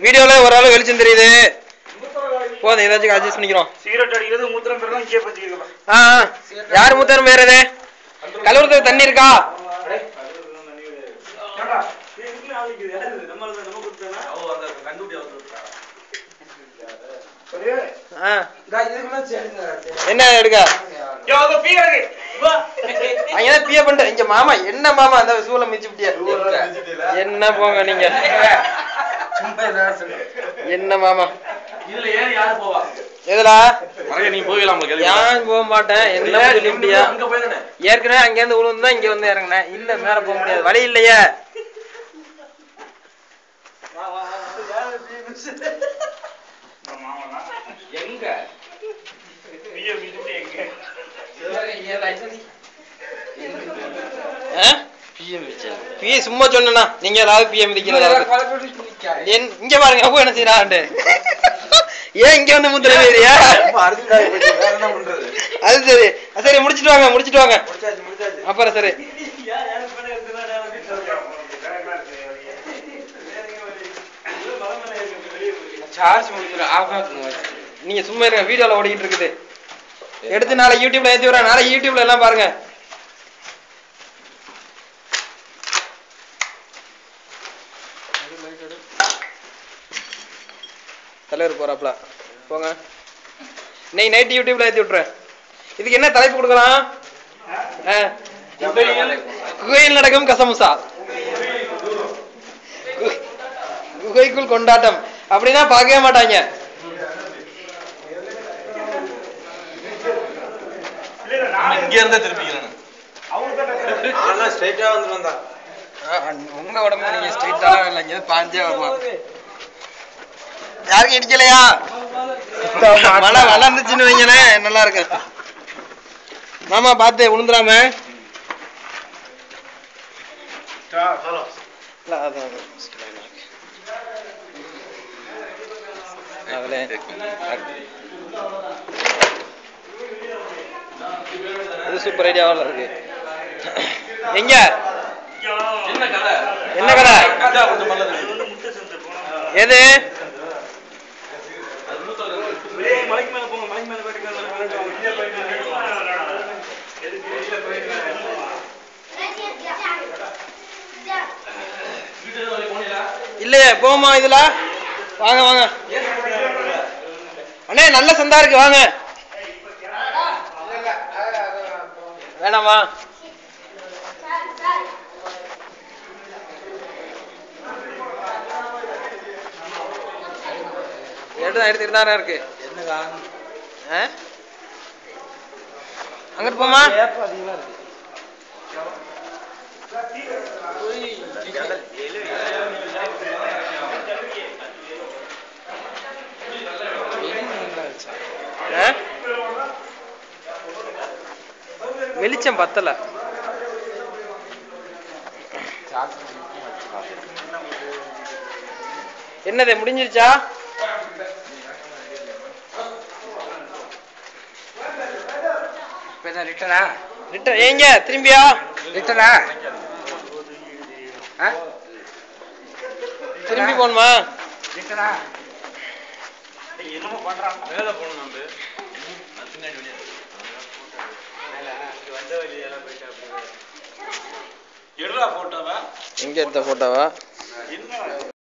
வீடியோல ஒரு ஆளு வெளிச்சம் தெரியுது. போதும், ஏதாச்சும் அட்ஜஸ்ட் பண்ணிக்கிறோம். சிகரெட் அடிக்கிறது மூத்திரம் பேர் தான் இங்கே பத்திக்கலாம். யார் மூத்திரம் பேரது? கலவரத்துல தண்ணி இருக்கா? என்ன எடுக்க அங்கதான் பிய பண்ண இங்க மாமா. என்ன மாமா அந்த சூழலை மிச்சிட்டியா? என்ன போங்க நீங்க. என்ன மாமா எதுல நீ போகலாம்? ஏன் போக மாட்டேன். என்ன சொல்லிட்டியா? ஏற்கனவே அங்க இருந்து விழுந்துதான் இங்க வந்து இறங்கினேன். இல்ல மேல போக முடியாது, வழி இல்லையே. சும்மா சொன்னா நீங்க ஏதாவது பிஎம் இங்க பாருங்க. அப்போ என்ன செய்யறாண்டு? ஏன் இங்க வந்து முந்திர ஏரியா? அது சரி சரி, முடிச்சிட்டு வாங்க முடிச்சிட்டு வாங்க. அப்புறம் சரி நீங்க சும்மா இருங்க. வீடியோல ஓடிக்கிட்டு இருக்குது. எடுத்து நாளை யூடியூப்ல ஏத்தி விடுறேன். நாளை யூடியூப்ல எல்லாம் பாருங்க. தலைவர் போறாப்ல போங்க. இன்னைக்கு நைட் யூடியூப்ல ஏத்தி விட்டுறேன். இதுக்கு என்ன தலைப்பு கொடுக்கலாம்? குகையில் நடக்கும் கசமுசா, குகைக்குள் கொண்டாட்டம் அப்படின்னா பார்க்கவே மாட்டாங்க. உங்க உடம்பு நீங்க ஸ்ட்ரெயிட்டா இல்லைங்க, பாஞ்சே வரலாம். யாருக்கும் இடிக்கலையா? மழை வளர்ந்துச்சுன்னு வைங்களே, நல்லா இருக்கு. மாமா பார்த்து விழுந்துடாம. இது சூப்பர் ஐடியாவில் இருக்கு. எங்க என்ன கடை? எது? இல்லையே, போமா இதுல. வாங்க வாங்க அண்ணே, நல்ல சந்தா இருக்கு, வாங்க. வேணாமா? எடுத்துட்டு தானே இருக்கு. அங்கிட்டு போமா. வெளிச்சம் பத்தல. என்னது முடிஞ்சிருச்சா? ரிட்டர்ன் ஏங்க திரும்பியா? ரிட்டனா திரும்பி போணுமா? என்னமோ பண்றாங்க. மேல போணும். நம்ம பின்னாடி வெளியே வந்த வழியெல்லாம் போயிட்டா. எடுறா போட்டோவா? எங்க எடுத்த போட்டோவா?